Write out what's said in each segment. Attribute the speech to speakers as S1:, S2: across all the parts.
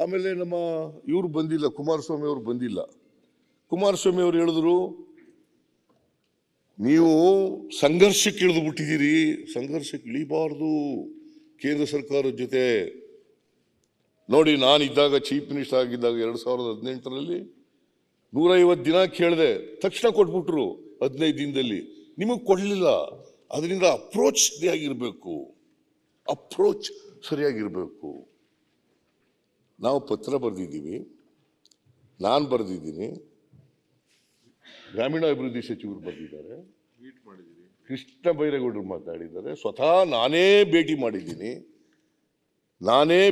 S1: ಆಮೇಲೆ ನಮ್ಮ ಇವರು ಬಂದಿಲ್ಲ, ಕುಮಾರಸ್ವಾಮಿ ಅವರು ಬಂದಿಲ್ಲ. ಕುಮಾರಸ್ವಾಮಿ ಅವರು ಹೇಳಿದ್ರು, ನೀವು ಸಂಘರ್ಷಕ್ಕೆ ಇಳಿದು ಬಿಟ್ಟಿದ್ದೀರಿ, ಸಂಘರ್ಷಕ್ಕೆ ಇಳಿಬಾರ್ದು ಕೇಂದ್ರ ಸರ್ಕಾರದ ಜೊತೆ. ನೋಡಿ, ನಾನಿದ್ದಾಗ ಚೀಫ್ ಮಿನಿಸ್ಟರ್ ಆಗಿದ್ದಾಗ 2018ರಲ್ಲಿ 150 ದಿನ ಕೇಳಿದೆ, ತಕ್ಷಣ ಕೊಟ್ಬಿಟ್ರು 15 ದಿನದಲ್ಲಿ. ನಿಮಗೆ ಕೊಡಲಿಲ್ಲ. ಅದರಿಂದ ಅಪ್ರೋಚ್ ಸರಿಯಾಗಿರ್ಬೇಕು. ನಾವು ಪತ್ರ ಬರೆದಿದ್ದೀವಿ, ನಾನು ಬರೆದಿದ್ದೀನಿ, ಗ್ರಾಮೀಣಾಭಿವೃದ್ಧಿ ಸಚಿವರು ಬರೆದಿದ್ದಾರೆ, ಕೃಷ್ಣ ಬೈರೇಗೌಡರು ಮಾತಾಡಿದ್ದಾರೆ, ಸ್ವತಃ ನಾನೇ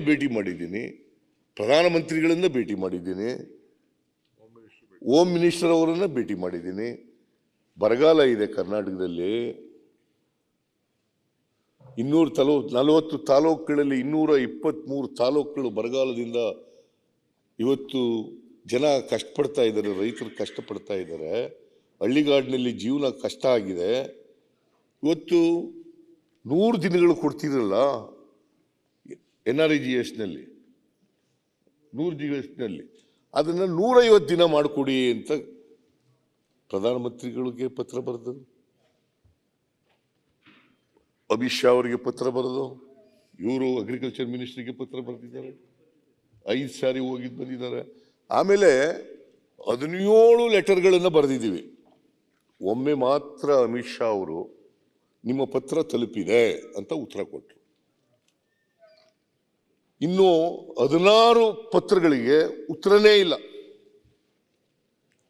S1: ಭೇಟಿ ಮಾಡಿದ್ದೀನಿ, ಪ್ರಧಾನಮಂತ್ರಿಗಳಿಂದ ಭೇಟಿ ಮಾಡಿದ್ದೀನಿ, ಹೋಮ್ ಮಿನಿಸ್ಟರ್ ಅವರನ್ನ ಭೇಟಿ ಮಾಡಿದ್ದೀನಿ. ಬರಗಾಲ ಇದೆ ಕರ್ನಾಟಕದಲ್ಲಿ, 240 ತಾಲೂಕುಗಳಲ್ಲಿ 223 ತಾಲೂಕುಗಳು ಬರಗಾಲದಿಂದ ಇವತ್ತು ಜನ ಕಷ್ಟಪಡ್ತಾ ಇದ್ದಾರೆ, ರೈತರು ಕಷ್ಟಪಡ್ತಾ ಇದ್ದಾರೆ, ಹಳ್ಳಿಗಾಡಿನಲ್ಲಿ ಜೀವನ ಕಷ್ಟ ಆಗಿದೆ. ಇವತ್ತು 100 ದಿನಗಳು ಕೊಡ್ತಿರಲ್ಲ NREGSನಲ್ಲಿ, 100 ದಿವಸದಲ್ಲಿ ಅದನ್ನು 150 ದಿನ ಮಾಡಿಕೊಡಿ ಅಂತ ಪ್ರಧಾನಮಂತ್ರಿಗಳಿಗೆ ಪತ್ರ ಬರೆದು, ಅಮಿತ್ ಶಾ ಅವರಿಗೆ ಪತ್ರ ಬರೆದು, ಇವರು ಅಗ್ರಿಕಲ್ಚರ್ ಮಿನಿಸ್ಟ್ರಿಗೆ ಪತ್ರ ಬರೆದಿದ್ದಾರೆ, 5 ಸಾರಿ ಬಂದಿದ್ದಾರೆ. ಆಮೇಲೆ 17 ಲೆಟರ್ಗಳನ್ನು ಬರೆದಿದ್ದೀವಿ. ಒಮ್ಮೆ ಮಾತ್ರ ಅಮಿತ್ ಶಾ ಅವರು ನಿಮ್ಮ ಪತ್ರ ತಲುಪಿದೆ ಅಂತ ಉತ್ತರ ಕೊಟ್ಟರು. ಇನ್ನು 16 ಪತ್ರಗಳಿಗೆ ಉತ್ತರನೇ ಇಲ್ಲ.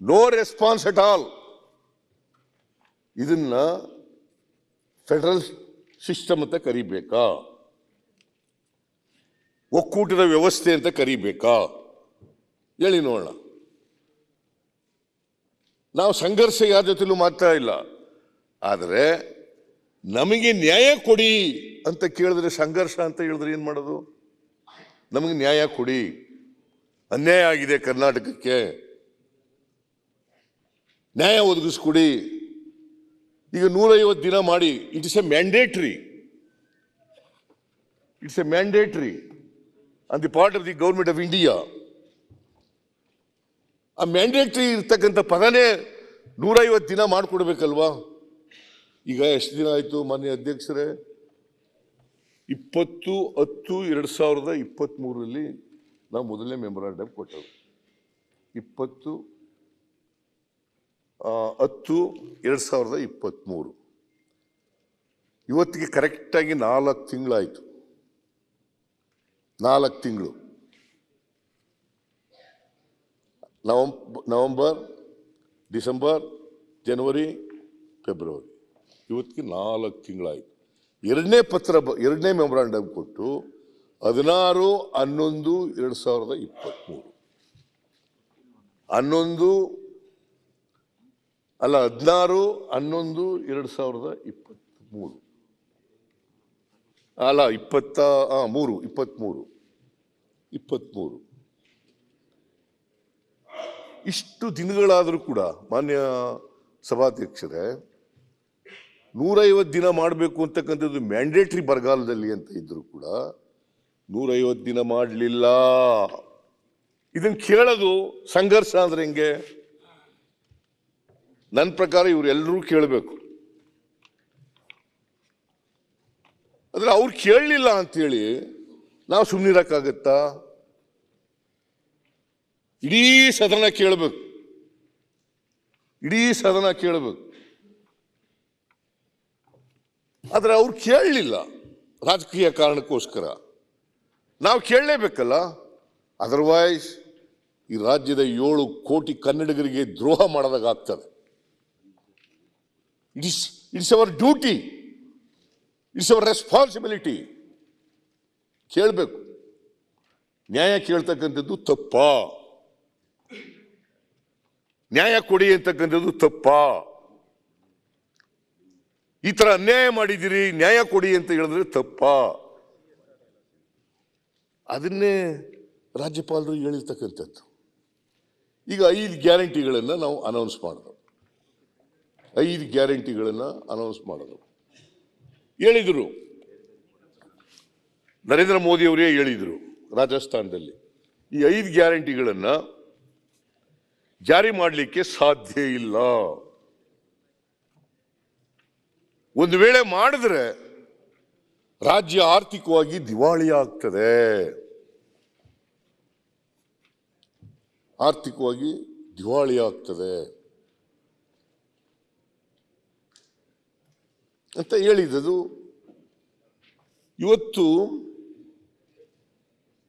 S1: No response at all. ಇದನ್ನ ಫೆಡರಲ್ ಸಿಸ್ಟಮ್ ಅಂತ ಕರಿಬೇಕಾ, ಒಕ್ಕೂಟದ ವ್ಯವಸ್ಥೆ ಅಂತ ಕರಿಬೇಕಾ? ಹೇಳಿ ನೋಡೋಣ. ನಾವು ಸಂಘರ್ಷ ಯಾರ ಜೊತೆಲೂ ಮಾಡ್ತಾ ಇಲ್ಲ. ಆದರೆ ನಮಗೆ ನ್ಯಾಯ ಕೊಡಿ ಅಂತ ಕೇಳಿದ್ರೆ ಸಂಘರ್ಷ ಅಂತ ಹೇಳಿದ್ರೆ ಏನು ಮಾಡೋದು? ನಮಗೆ ನ್ಯಾಯ ಕೊಡಿ, ಅನ್ಯಾಯ ಆಗಿದೆ ಕರ್ನಾಟಕಕ್ಕೆ, ನ್ಯಾಯ ಒದಗಿಸ್ಕೊಡಿ. ಈಗ 150 ದಿನ ಮಾಡಿ, it's A mandatory on the part of the government of India. ಆ ಮ್ಯಾಂಡೇಟರಿ ಇರ್ತಕ್ಕಂಥ ಪದನೇ 150 ದಿನ ಮಾಡಿಕೊಡ್ಬೇಕಲ್ವಾ? ಈಗ ಎಷ್ಟು ದಿನ ಆಯಿತು ಮಾನ್ಯ ಅಧ್ಯಕ್ಷರೇ? 20/10/2023 ನಾವು ಮೊದಲನೇ ಮೆಮೊರಾಂಡಮ್ ಕೊಟ್ಟರು. 20/10/2023 ಇವತ್ತಿಗೆ ಕರೆಕ್ಟಾಗಿ 4 ತಿಂಗಳಾಯಿತು. 4 ತಿಂಗಳು, ನವಂಬರ್, ಡಿಸೆಂಬರ್, ಜನವರಿ, ಫೆಬ್ರವರಿ, ಇವತ್ತಿಗೆ 4 ತಿಂಗಳಾಯಿತು. ಎರಡನೇ ಮೆಮೊರಾಂಡಮ್ ಕೊಟ್ಟು 16/11/2023 16/11/2023 ಅಲ್ಲ 23 ಇಷ್ಟು ದಿನಗಳಾದರೂ ಕೂಡ ಮಾನ್ಯ ಸಭಾಧ್ಯಕ್ಷರೇ, 150 ದಿನ ಮಾಡಬೇಕು ಅಂತಕ್ಕಂಥದ್ದು ಮ್ಯಾಂಡೇಟರಿ ಬರಗಾಲದಲ್ಲಿ ಅಂತ ಇದ್ರು ಕೂಡ 150 ದಿನ ಮಾಡಲಿಲ್ಲ. ಇದನ್ನು ಕೇಳೋದು ಸಂಘರ್ಷ ಅಂದ್ರೆ ಹೆಂಗೆ? ನನ್ನ ಪ್ರಕಾರ ಇವರೆಲ್ಲರೂ ಕೇಳಬೇಕು. ಆದರೆ ಅವ್ರು ಕೇಳಲಿಲ್ಲ ಅಂತೇಳಿ ನಾವು ಸುಮ್ಮನಿರಕ್ಕಾಗತ್ತಾ? ಇಡೀ ಸದನ ಕೇಳಬೇಕು. ಆದರೆ ಅವ್ರು ಕೇಳಲಿಲ್ಲ, ರಾಜಕೀಯ ಕಾರಣಕ್ಕೋಸ್ಕರ. ನಾವು ಕೇಳಲೇಬೇಕಲ್ಲ, ಅದರ್ವೈಸ್ ಈ ರಾಜ್ಯದ 7 ಕೋಟಿ ಕನ್ನಡಿಗರಿಗೆ ದ್ರೋಹ ಮಾಡೋದಾಗ ಆಗ್ತದೆ. It's hour duty, it's our responsibility. ಕೇಳಬೇಕು. ನ್ಯಾಯ ಕೇಳ್ತಕ್ಕಂಥದ್ದು ತಪ್ಪಾ? ನ್ಯಾಯ ಕೊಡಿ ಅಂತಕ್ಕಂಥದ್ದು ತಪ್ಪಾ? ಈ ತರ ಅನ್ಯಾಯ ಮಾಡಿದಿರಿ, ನ್ಯಾಯ ಕೊಡಿ ಅಂತ ಹೇಳಿದ್ರೆ ತಪ್ಪಾ? ಅದನ್ನೇ ರಾಜ್ಯಪಾಲರು ಹೇಳಿರ್ತಕ್ಕಂಥದ್ದು. ಈಗ 5 ಗ್ಯಾರಂಟಿಗಳನ್ನು ನಾವು ಅನೌನ್ಸ್ ಮಾಡಿದ್ರು. 5 ಗ್ಯಾರಂಟಿಗಳನ್ನು ಅನೌನ್ಸ್ ಮಾಡಿದ್ರು. ಹೇಳಿದರು, ನರೇಂದ್ರ ಮೋದಿ ಅವರೇ ಹೇಳಿದರು ರಾಜಸ್ಥಾನದಲ್ಲಿ, ಈ 5 ಗ್ಯಾರಂಟಿಗಳನ್ನು ಜಾರಿ ಮಾಡಲಿಕ್ಕೆ ಸಾಧ್ಯ ಇಲ್ಲ. ಒಂದು ವೇಳೆ ಮಾಡಿದ್ರೆ ರಾಜ್ಯ ಆರ್ಥಿಕವಾಗಿ ದಿವಾಳಿ ಆಗ್ತದೆ. ಆರ್ಥಿಕವಾಗಿ ದಿವಾಳಿ ಆಗ್ತದೆ ಅಂತ ಹೇಳಿದ್ದು. ಇವತ್ತು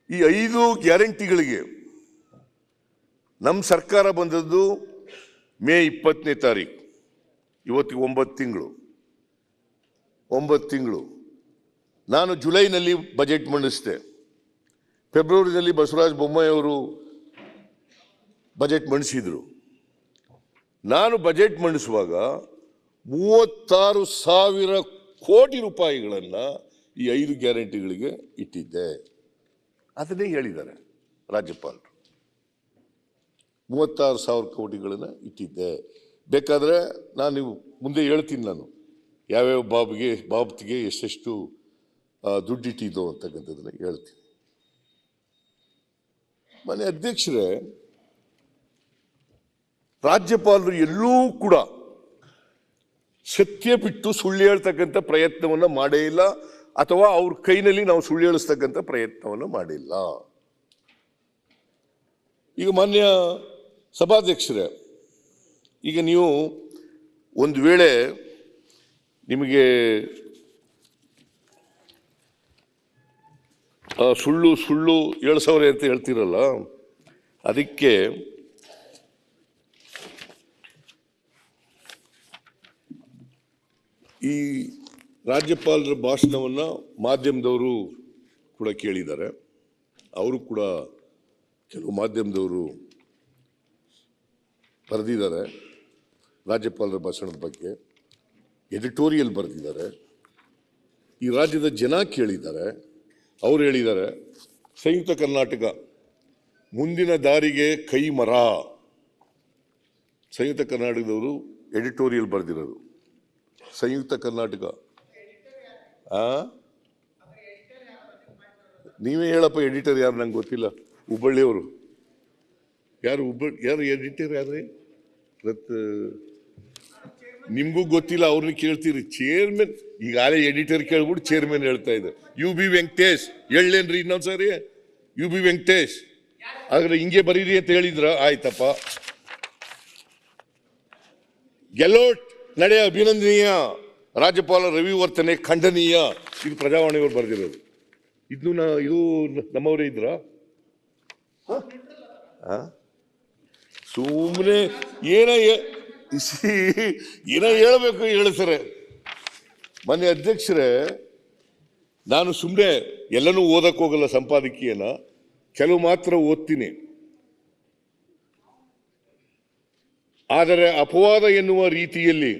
S1: ಈ 5 ಗ್ಯಾರಂಟಿಗಳಿಗೆ ನಮ್ಮ ಸರ್ಕಾರ ಬಂದದ್ದು ಮೇ 20ನೇ ತಾರೀಕು. ಇವತ್ತಿಗೆ 9 ತಿಂಗಳು. ನಾನು ಜುಲೈನಲ್ಲಿ ಬಜೆಟ್ ಮಂಡಿಸಿದೆ. ಫೆಬ್ರವರಿನಲ್ಲಿ ಬಸವರಾಜ ಬೊಮ್ಮಾಯಿ ಅವರು ಬಜೆಟ್ ಮಂಡಿಸಿದ್ರು. ನಾನು ಬಜೆಟ್ ಮಂಡಿಸುವಾಗ 36,000 ಕೋಟಿ ರೂಪಾಯಿಗಳನ್ನು ಈ 5 ಗ್ಯಾರಂಟಿಗಳಿಗೆ ಇಟ್ಟಿದ್ದೆ. ಅದನ್ನೇ ಹೇಳಿದ್ದಾರೆ ರಾಜ್ಯಪಾಲರು. 36,000 ಕೋಟಿಗಳನ್ನು ಇಟ್ಟಿದ್ದೆ. ಬೇಕಾದರೆ ನಾನು ಮುಂದೆ ಹೇಳ್ತೀನಿ, ನಾನು ಯಾವ್ಯಾವ ಬಾಬ್ತಿಗೆ ಎಷ್ಟೆಷ್ಟು ದುಡ್ಡಿಟ್ಟಿದ್ದು ಅಂತಕ್ಕಂಥದ್ದನ್ನು ಹೇಳ್ತೀನಿ. ಮನೆ ಅಧ್ಯಕ್ಷರೇ, ರಾಜ್ಯಪಾಲರು ಎಲ್ಲೂ ಕೂಡ ಸತ್ಯ ಬಿಟ್ಟು ಸುಳ್ಳು ಹೇಳ್ತಕ್ಕಂಥ ಪ್ರಯತ್ನವನ್ನು ಮಾಡೇ ಇಲ್ಲ, ಅಥವಾ ಅವ್ರ ಕೈನಲ್ಲಿ ನಾವು ಸುಳ್ಳು ಹೇಳಿಸ್ತಕ್ಕಂಥ ಪ್ರಯತ್ನವನ್ನು ಮಾಡಿಲ್ಲ. ಈಗ ಮಾನ್ಯ ಸಭಾಧ್ಯಕ್ಷರೇ, ಈಗ ನೀವು ಒಂದು ವೇಳೆ ನಿಮಗೆ ಸುಳ್ಳು 7,000 ಅಂತ ಹೇಳ್ತಿರಲ್ಲ, ಅದಕ್ಕೆ ಈ ರಾಜ್ಯಪಾಲರ ಭಾಷಣವನ್ನು ಮಾಧ್ಯಮದವರು ಕೂಡ ಕೇಳಿದ್ದಾರೆ. ಅವರು ಕೂಡ ಕೆಲವು ಮಾಧ್ಯಮದವರು ಬರೆದಿದ್ದಾರೆ ರಾಜ್ಯಪಾಲರ ಭಾಷಣದ ಬಗ್ಗೆ, ಎಡಿಟೋರಿಯಲ್ ಬರೆದಿದ್ದಾರೆ. ಈ ರಾಜ್ಯದ ಜನ ಕೇಳಿದ್ದಾರೆ. ಅವರು ಹೇಳಿದ್ದಾರೆ, ಸಂಯುಕ್ತ ಕರ್ನಾಟಕ ಮುಂದಿನ ದಾರಿಗೆ ಕೈ ಮರ. ಸಂಯುಕ್ತ ಕರ್ನಾಟಕದವರು ಎಡಿಟೋರಿಯಲ್ ಬರೆದಿರೋದು. ಸಂಯುಕ್ತ ಕರ್ನಾಟಕ ನೀವೇ ಹೇಳಪ್ಪ, ಎಡಿಟರ್ ಯಾರು ನಂಗೆ ಗೊತ್ತಿಲ್ಲ. ಹುಬ್ಬಳ್ಳಿಯವರು ಯಾರು ಎಡಿಟರ್ ಯಾರ್ರಿ? ನಿಮಗೂ ಗೊತ್ತಿಲ್ಲ, ಅವ್ರನ್ನ ಕೇಳ್ತೀರಿ. ಚೇರ್ಮನ್ ಈಗಾಗಲೇ ಎಡಿಟರ್ ಕೇಳ್ಬಿಟ್ಟು ಚೇರ್ಮನ್ ಹೇಳ್ತಾ ಇದ್ದೆ. UB ವೆಂಕಟೇಶ್ ಹೇಳೇನ್ರಿ ಇನ್ನೊಂದ್ಸರಿ? UB ವೆಂಕಟೇಶ್ ಆದ್ರೆ ಹಿಂಗೆ ಬರೀರಿ ಅಂತ ಹೇಳಿದ್ರ? ಆಯ್ತಪ್ಪ. ಗೆಲೋಟ್ ನಡೆ ಅಭಿನಂದನೀಯ, ರಾಜ್ಯಪಾಲ ರವಿ ವರ್ತನೆ ಖಂಡನೀಯ. ಇದು ಪ್ರಜಾವಾಣಿಯವರು ಬರೆದಿರೋದು. ಇದು ನಮ್ಮವರೇ ಇದ್ರ? ಸುಮ್ಮನೆ ಏನ ಹೇಳಬೇಕು ಹೇಳ್ತಾರೆ. ಮಾನ್ಯ ಅಧ್ಯಕ್ಷರೇ, ನಾನು ಸುಮ್ಮನೆ ಎಲ್ಲನೂ ಓದಕ್ಕೆ ಹೋಗಲ್ಲ. ಸಂಪಾದಕೀಯನ ಕೆಲವು ಮಾತ್ರ ಓದ್ತೀನಿ. ಆದರೆ ಅಪವಾದ ಎನ್ನುವ ರೀತಿಯಲ್ಲಿ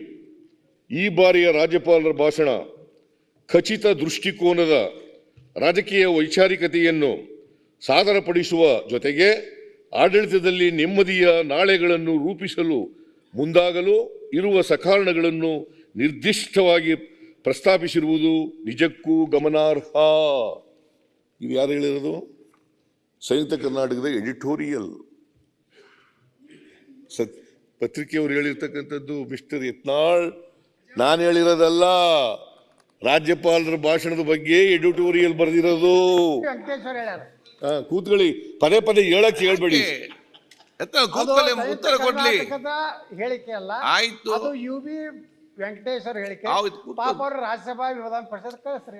S1: ಈ ಬಾರಿಯ ರಾಜ್ಯಪಾಲರ ಭಾಷಣ ಖಚಿತ ದೃಷ್ಟಿಕೋನದ ರಾಜಕೀಯ ವೈಚಾರಿಕತೆಯನ್ನು ಸಾದರಪಡಿಸುವ ಜೊತೆಗೆ ಆಡಳಿತದಲ್ಲಿ ನೆಮ್ಮದಿಯ ನಾಳೆಗಳನ್ನು ರೂಪಿಸಲು ಮುಂದಾಗಲು ಇರುವ ಸಕಾರಣಗಳನ್ನು ನಿರ್ದಿಷ್ಟವಾಗಿ ಪ್ರಸ್ತಾಪಿಸಿರುವುದು ನಿಜಕ್ಕೂ ಗಮನಾರ್ಹ. ಇದು ಯಾರು ಹೇಳಿರೋದು? ಸಂಯುಕ್ತ ಕರ್ನಾಟಕದ ಎಡಿಟೋರಿಯಲ್ ಪತ್ರಿಕೆಯವರು ಹೇಳಿರ್ತಕ್ಕಂಥದ್ದು. ಮಿಸ್ಟರ್ ಯತ್ನಾಳ್, ನಾನು ಹೇಳಿರೋದಲ್ಲ. ರಾಜ್ಯಪಾಲರ ಭಾಷಣದ ಬಗ್ಗೆ ಎಡಿಟೋರಿಯಲ್ ಬರೆದಿರೋದು. ಕೂತ್ಕೊಳ್ಳಿ, ಪದೇ ಪದೇ ಹೇಳಕ್ಕೆ ಹೇಳ್ಬೇಡಿ.
S2: ಉತ್ತರ ಕೊಡ್ಲಿ.
S3: ಹೇಳಿಕೆ ಅಲ್ಲ,
S2: ಆಯ್ತು.
S3: ಅದು UB ವೆಂಕಟೇಶ್ವರ ಹೇಳಿಕೆ. ಪಾಪ ಅವರು ರಾಜ್ಯಸಭಾ ವಿಧಾನ ಪರಿಷತ್ ಕಳಿಸ್ರಿ.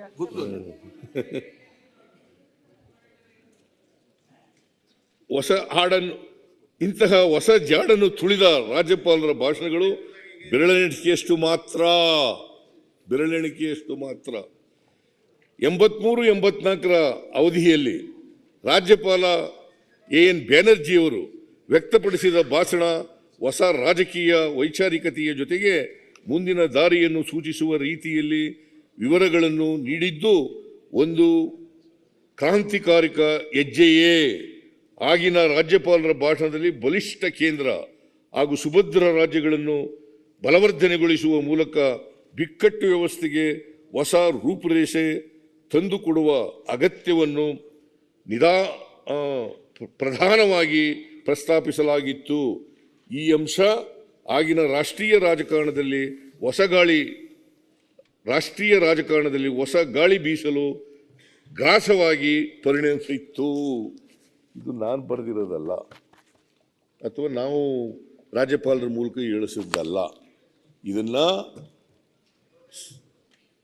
S1: ಇಂತಹ ಹೊಸ ಜಾಡನ್ನು ತುಳಿದ ರಾಜ್ಯಪಾಲರ ಭಾಷಣಗಳು ಬೆರಳೆಣಿಕೆಯಷ್ಟು ಮಾತ್ರ. 83-84 ಅವಧಿಯಲ್ಲಿ ರಾಜ್ಯಪಾಲ AN ಬ್ಯಾನರ್ಜಿಯವರು ವ್ಯಕ್ತಪಡಿಸಿದ ಭಾಷಣ ಹೊಸ ರಾಜಕೀಯ ವೈಚಾರಿಕತೆಯ ಜೊತೆಗೆ ಮುಂದಿನ ದಾರಿಯನ್ನು ಸೂಚಿಸುವ ರೀತಿಯಲ್ಲಿ ವಿವರಗಳನ್ನು ನೀಡಿದ್ದು ಒಂದು ಕ್ರಾಂತಿಕಾರಿಕ ಹೆಜ್ಜೆಯೇ. ಆಗಿನ ರಾಜ್ಯಪಾಲರ ಭಾಷಣದಲ್ಲಿ ಬಲಿಷ್ಠ ಕೇಂದ್ರ ಹಾಗೂ ಸುಭದ್ರ ರಾಜ್ಯಗಳನ್ನು ಬಲವರ್ಧನೆಗೊಳಿಸುವ ಮೂಲಕ ಬಿಕ್ಕಟ್ಟು ವ್ಯವಸ್ಥೆಗೆ ಹೊಸ ರೂಪುರೇಷೆ ತಂದುಕೊಡುವ ಅಗತ್ಯವನ್ನು ಪ್ರಧಾನವಾಗಿ ಪ್ರಸ್ತಾಪಿಸಲಾಗಿತ್ತು. ಈ ಅಂಶ ಆಗಿನ ರಾಷ್ಟ್ರೀಯ ರಾಜಕಾರಣದಲ್ಲಿ ಹೊಸ ಗಾಳಿ ಬೀಸಲು ಗ್ರಾಸವಾಗಿ ಪರಿಣಮಿಸಿತ್ತು. ಇದು ನಾನು ಬರೆದಿರೋದಲ್ಲ ಅಥವಾ ನಾವು ರಾಜ್ಯಪಾಲರ ಮೂಲಕ ಹೇಳಿಸಿದ್ದಲ್ಲ. ಇದನ್ನ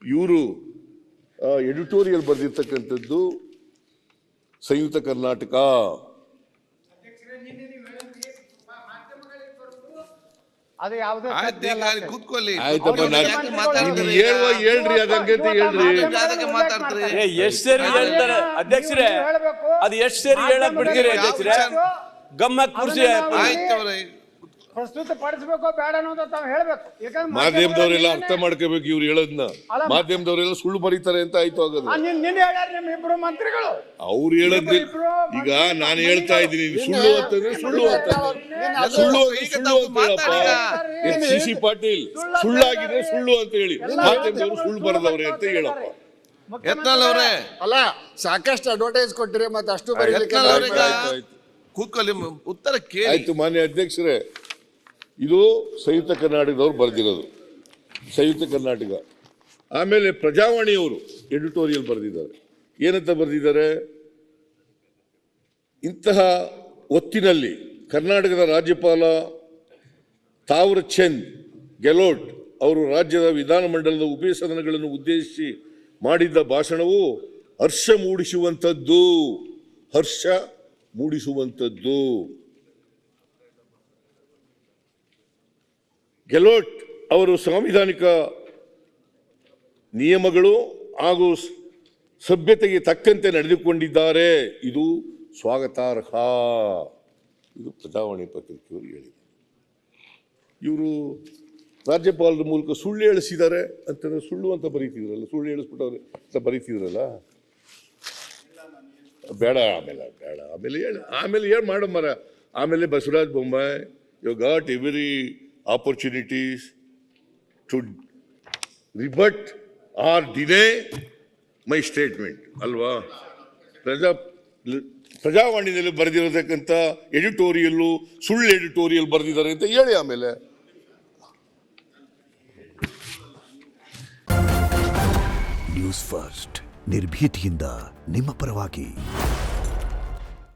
S1: ಇವರು ಎಡಿಟೋರಿಯಲ್ ಬರೆದಿರ್ತಕ್ಕಂಥದ್ದು ಸಂಯುಕ್ತ ಕರ್ನಾಟಕ.
S3: ಅದು ಯಾವುದೇ
S2: ಕೂತ್ಕೊಳ್ಳಿ.
S1: ಆಯ್ತಪ್ಪ, ಹೇಳ್ರಿ ಅದಂಗೆ ಅಂತ ಹೇಳ್ರಿ.
S4: ಎಷ್ಟ್ ಸರಿ ಹೇಳ್ತಾರೆ ಅಧ್ಯಕ್ಷರೇ, ಅದು ಎಷ್ಟ್ ಸರಿ ಹೇಳಕ್ ಬಿಡ್ತೀರಿ ಅಧ್ಯಕ್ಷರೇ? ಗಮ್ಮತ್ ಕುರ್ಸಿ
S3: ಪ್ರಸ್ತುತ ಪಡಿಸಬೇಕು ಬೇಡ ಅನ್ನೋದು ತಾವು ಹೇಳ್ಬೇಕು.
S1: ಮಾಧ್ಯಮದವರೆಲ್ಲ ಅರ್ಥ ಮಾಡ್ಕೋಬೇಕು ಇವ್ರು ಹೇಳೋದನ್ನ. ಮಾಧ್ಯಮದವರೆಲ್ಲ ಸುಳ್ಳು ಬರೀತಾರೆ ಅಂತ ಆಯ್ತು ಆಗೋದು.
S3: ನಿನ್ನೆ ಹೇಳ್ಯಾರ ನಿಮ್ ಇಬ್ರು ಮಂತ್ರಿಗಳು.
S1: ಅವ್ರು ಹೇಳೋದ್ ಈಗ ನಾನು ಹೇಳ್ತಾ ಇದ್ದೀನಿ, ಸುಳ್ಳು ಅಂತಂದ್ರೆ ಸುಳ್ಳು ಅಂತ ಸಿ ಪಾಟೀಲ್ ಸುಳ್ಳಾಗಿದ್ರೆ ಸುಳ್ಳು ಅಂತ ಹೇಳಿ, ಮಾಧ್ಯಮದವರು ಸುಳ್ಳು ಬರೆದವ್ರೆ ಅಂತ ಹೇಳಪ್ಪ.
S2: ಯತ್ನಾಳ್ ಅವರೇ
S5: ಅಲ್ಲ, ಸಾಕಷ್ಟು ಅಡ್ವರ್ಟೈಸ್ ಕೊಟ್ಟಿರಿ, ಮತ್ತೆ ಅಷ್ಟು
S2: ಯತ್ನಾಳ್ ಅವ್ರೀಗ ಕೂತ್ಕೊಳ್ಳಿ, ಉತ್ತರ ಕೇಳಿ.
S1: ಆಯ್ತು ಮಾನ್ಯ ಅಧ್ಯಕ್ಷರೇ, ಇದು ಸಂಯುಕ್ತ ಕರ್ನಾಟಕದವ್ರು ಬರೆದಿರೋದು, ಸಂಯುಕ್ತ ಕರ್ನಾಟಕ. ಆಮೇಲೆ ಪ್ರಜಾವಾಣಿಯವರು ಎಡಿಟೋರಿಯಲ್ ಬರೆದಿದ್ದಾರೆ. ಏನಂತ ಬರೆದಿದ್ದಾರೆ? ಇಂತಹ ಹೊತ್ತಿನಲ್ಲಿ ಕರ್ನಾಟಕದ ರಾಜ್ಯಪಾಲ ತಾವರ್ ಚಂದ್ ಗೆಹ್ಲೋಟ್ ಅವರು ರಾಜ್ಯದ ವಿಧಾನಮಂಡಲದ ಉಭಯ ಸದನಗಳನ್ನು ಉದ್ದೇಶಿಸಿ ಮಾಡಿದ್ದ ಭಾಷಣವು ಹರ್ಷ ಮೂಡಿಸುವಂಥದ್ದು. ಗೆಹ್ಲೋಟ್ ಅವರು ಸಾಂವಿಧಾನಿಕ ನಿಯಮಗಳು ಹಾಗೂ ಸಭ್ಯತೆಗೆ ತಕ್ಕಂತೆ ನಡೆದುಕೊಂಡಿದ್ದಾರೆ. ಇದು ಸ್ವಾಗತಾರ್ಹ. ಇದು ಪ್ರಜಾವಾಣಿ ಪತ್ರಿಕೆಯವರು ಹೇಳಿದ್ದಾರೆ. ಇವರು ರಾಜ್ಯಪಾಲರ ಮೂಲಕ ಸುಳ್ಳು ಹೇಳಿಸಿದ್ದಾರೆ ಅಂತಂದ್ರೆ ಸುಳ್ಳು ಅಂತ ಬರೀತಿದ್ರಲ್ಲ, ಸುಳ್ಳು ಹೇಳಿಸ್ಬಿಟ್ಟವ್ರೆ ಅಂತ ಬರೀತಿದ್ರಲ್ಲ. ಬೇಡ, ಆಮೇಲೆ ಹೇಳಿ ಮಾಡೋ ಮರ. ಆಮೇಲೆ Basavaraj Bommai, you got every opportunities to rebut or deny my statement ಅಲ್ವಾ? ಪ್ರಜಾವಾಣಿಯಲ್ಲಿ ಬರೆದಿರತಕ್ಕಂಥ ಎಡಿಟೋರಿಯಲ್ಲು ಸುಳ್ಳು ಎಡಿಟೋರಿಯಲ್ ಬರೆದಿದ್ದಾರೆ ಅಂತ ಹೇಳಿ. ಆಮೇಲೆ
S6: ನ್ಯೂಸ್ ಫಸ್ಟ್ ನಿರ್ಭೀತಿಯಿಂದ ನಿಮ್ಮ ಪರವಾಗಿ.